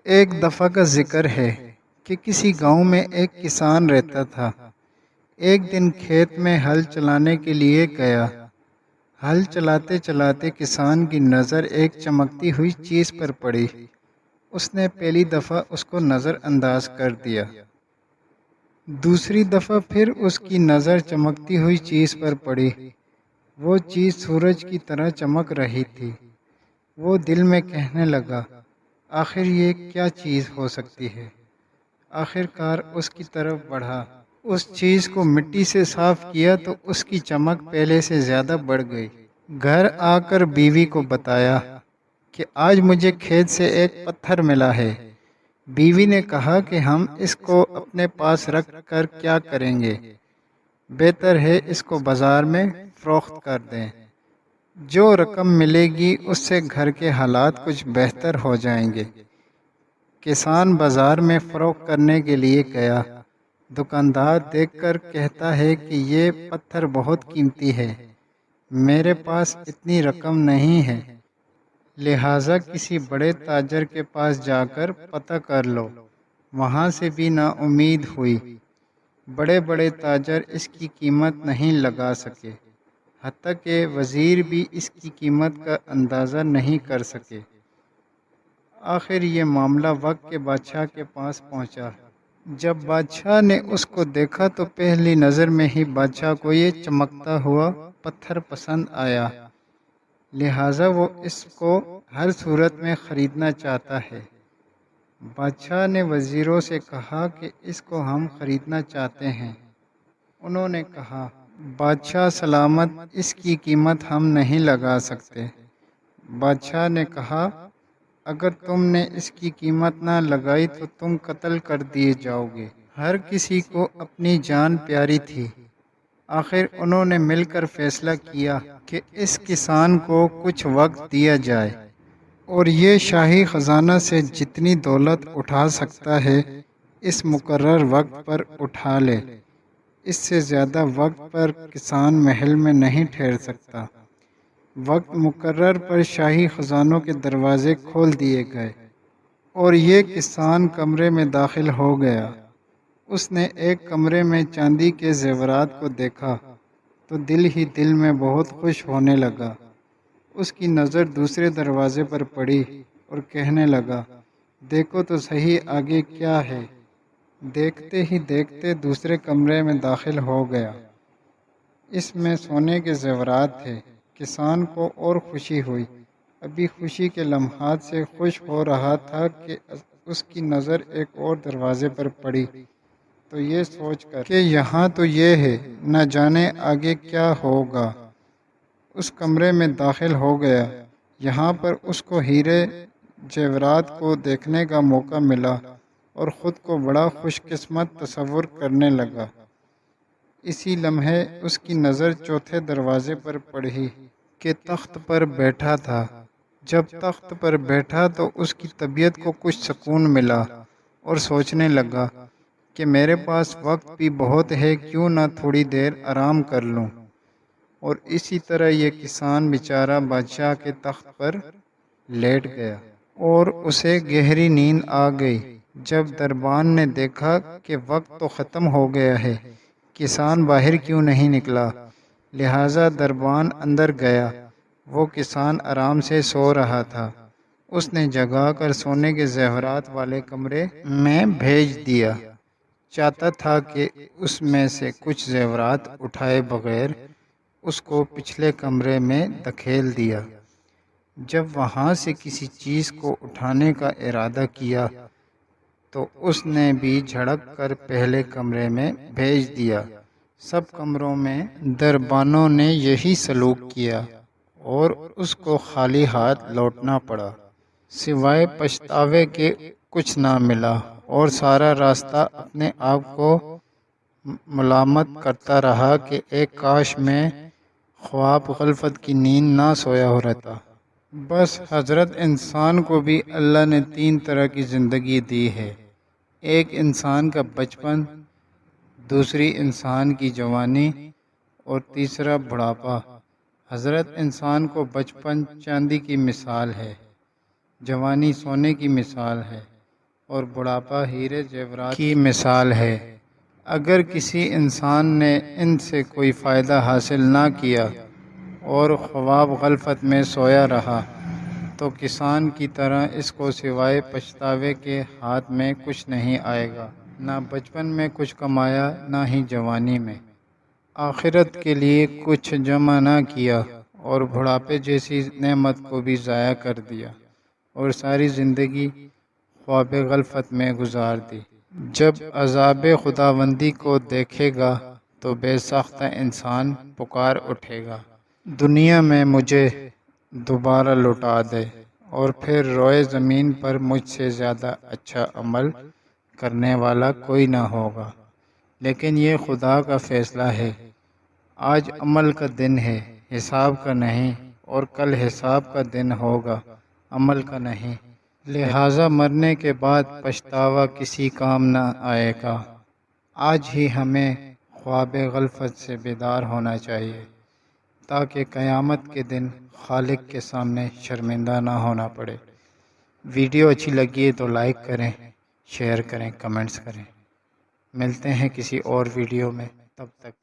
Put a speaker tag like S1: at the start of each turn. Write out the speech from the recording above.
S1: ایک دفعہ کا ذکر ہے کہ کسی گاؤں میں ایک کسان رہتا تھا۔ ایک دن کھیت میں ہل چلانے کے لیے گیا۔ ہل چلاتے چلاتے کسان کی نظر ایک چمکتی ہوئی چیز پر پڑی۔ اس نے پہلی دفعہ اس کو نظر انداز کر دیا۔ دوسری دفعہ پھر اس کی نظر چمکتی ہوئی چیز پر پڑی۔ وہ چیز سورج کی طرح چمک رہی تھی۔ وہ دل میں کہنے لگا، آخر یہ کیا چیز ہو سکتی ہے؟ آخر کار اس کی طرف بڑھا۔ اس چیز کو مٹی سے صاف کیا تو اس کی چمک پہلے سے زیادہ بڑھ گئی۔ گھر آ کر بیوی کو بتایا کہ آج مجھے کھیت سے ایک پتھر ملا ہے۔ بیوی نے کہا کہ ہم اس کو اپنے پاس رکھ کر کیا کریں گے؟ بہتر ہے اس کو بازار میں فروخت کر دیں۔ جو رقم ملے گی اس سے گھر کے حالات کچھ بہتر ہو جائیں گے۔ کسان بازار میں فروخت کرنے کے لیے گیا۔ دکاندار دیکھ کر کہتا ہے کہ یہ پتھر بہت قیمتی ہے، میرے پاس اتنی رقم نہیں ہے، لہٰذا کسی بڑے تاجر کے پاس جا کر پتہ کر لو۔ وہاں سے بھی نا امید ہوئی۔ بڑے بڑے تاجر اس کی قیمت نہیں لگا سکے، حتیٰ کہ وزیر بھی اس کی قیمت کا اندازہ نہیں کر سکے۔ آخر یہ معاملہ وقت کے بادشاہ کے پاس پہنچا۔ جب بادشاہ نے اس کو دیکھا تو پہلی نظر میں ہی بادشاہ کو یہ چمکتا ہوا پتھر پسند آیا، لہٰذا وہ اس کو ہر صورت میں خریدنا چاہتا ہے۔ بادشاہ نے وزیروں سے کہا کہ اس کو ہم خریدنا چاہتے ہیں۔ انہوں نے کہا، بادشاہ سلامت، اس کی قیمت ہم نہیں لگا سکتے۔ بادشاہ نے کہا، اگر تم نے اس کی قیمت نہ لگائی تو تم قتل کر دیے جاؤ گے۔ ہر کسی کو اپنی جان پیاری تھی۔ آخر انہوں نے مل کر فیصلہ کیا کہ اس کسان کو کچھ وقت دیا جائے اور یہ شاہی خزانہ سے جتنی دولت اٹھا سکتا ہے اس مقرر وقت پر اٹھا لے۔ اس سے زیادہ وقت پر کسان محل میں نہیں ٹھہر سکتا۔ وقت مقرر پر شاہی خزانوں کے دروازے کھول دیے گئے اور یہ کسان کمرے میں داخل ہو گیا۔ اس نے ایک کمرے میں چاندی کے زیورات کو دیکھا تو دل ہی دل میں بہت خوش ہونے لگا۔ اس کی نظر دوسرے دروازے پر پڑی اور کہنے لگا، دیکھو تو صحیح آگے کیا ہے۔ دیکھتے ہی دیکھتے دوسرے کمرے میں داخل ہو گیا۔ اس میں سونے کے زیورات تھے۔ کسان کو اور خوشی ہوئی۔ ابھی خوشی کے لمحات سے خوش ہو رہا تھا کہ اس کی نظر ایک اور دروازے پر پڑی تو یہ سوچ کر کہ یہاں تو یہ ہے، نہ جانے آگے کیا ہوگا، اس کمرے میں داخل ہو گیا۔ یہاں پر اس کو ہیرے جیورات کو دیکھنے کا موقع ملا اور خود کو بڑا خوش قسمت تصور کرنے لگا۔ اسی لمحے اس کی نظر چوتھے دروازے پر پڑی کہ تخت پر بیٹھا تھا۔ جب تخت پر بیٹھا تو اس کی طبیعت کو کچھ سکون ملا اور سوچنے لگا کہ میرے پاس وقت بھی بہت ہے، کیوں نہ تھوڑی دیر آرام کر لوں۔ اور اسی طرح یہ کسان بیچارہ بادشاہ کے تخت پر لیٹ گیا اور اسے گہری نیند آ گئی۔ جب دربان نے دیکھا کہ وقت تو ختم ہو گیا ہے، کسان باہر کیوں نہیں نکلا، لہٰذا دربان اندر گیا۔ وہ کسان آرام سے سو رہا تھا۔ اس نے جگا کر سونے کے زیورات والے کمرے میں بھیج دیا۔ چاہتا تھا کہ اس میں سے کچھ زیورات اٹھائے بغیر اس کو پچھلے کمرے میں دھکیل دیا۔ جب وہاں سے کسی چیز کو اٹھانے کا ارادہ کیا تو اس نے بھی جھڑک کر پہلے کمرے میں بھیج دیا۔ سب کمروں میں دربانوں نے یہی سلوک کیا اور اس کو خالی ہاتھ لوٹنا پڑا، سوائے پچھتاوے کے کچھ نہ ملا، اور سارا راستہ اپنے آپ کو ملامت کرتا رہا کہ ایک کاش میں خواب غفلت کی نیند نہ سویا ہو رہتا۔ بس حضرت انسان کو بھی اللہ نے تین طرح کی زندگی دی ہے، ایک انسان کا بچپن، دوسری انسان کی جوانی اور تیسرا بڑھاپا۔ حضرت انسان کو بچپن چاندی کی مثال ہے، جوانی سونے کی مثال ہے اور بڑھاپا ہیرے زیورات کی مثال ہے۔ اگر کسی انسان نے ان سے کوئی فائدہ حاصل نہ کیا اور خواب غفلت میں سویا رہا تو کسان کی طرح اس کو سوائے پچھتاوے کے ہاتھ میں کچھ نہیں آئے گا، نہ بچپن میں کچھ کمایا نہ ہی جوانی میں آخرت کے لیے کچھ جمع نہ کیا، اور بڑھاپے جیسی نعمت کو بھی ضائع کر دیا اور ساری زندگی خواب غفلت میں گزار دی۔ جب عذاب خداوندی کو دیکھے گا تو بے ساختہ انسان پکار اٹھے گا، دنیا میں مجھے دوبارہ لوٹا دے، اور پھر روئے زمین پر مجھ سے زیادہ اچھا عمل کرنے والا کوئی نہ ہوگا۔ لیکن یہ خدا کا فیصلہ ہے۔ آج عمل کا دن ہے، حساب کا نہیں، اور کل حساب کا دن ہوگا، عمل کا نہیں۔ لہٰذا مرنے کے بعد پچھتاوا کسی کام نہ آئے گا۔ آج ہی ہمیں خواب غفلت سے بیدار ہونا چاہیے تاکہ قیامت کے دن خالق کے سامنے شرمندہ نہ ہونا پڑے۔ ویڈیو اچھی لگی ہے تو لائک کریں، شیئر کریں، کمنٹس کریں۔ ملتے ہیں کسی اور ویڈیو میں، تب تک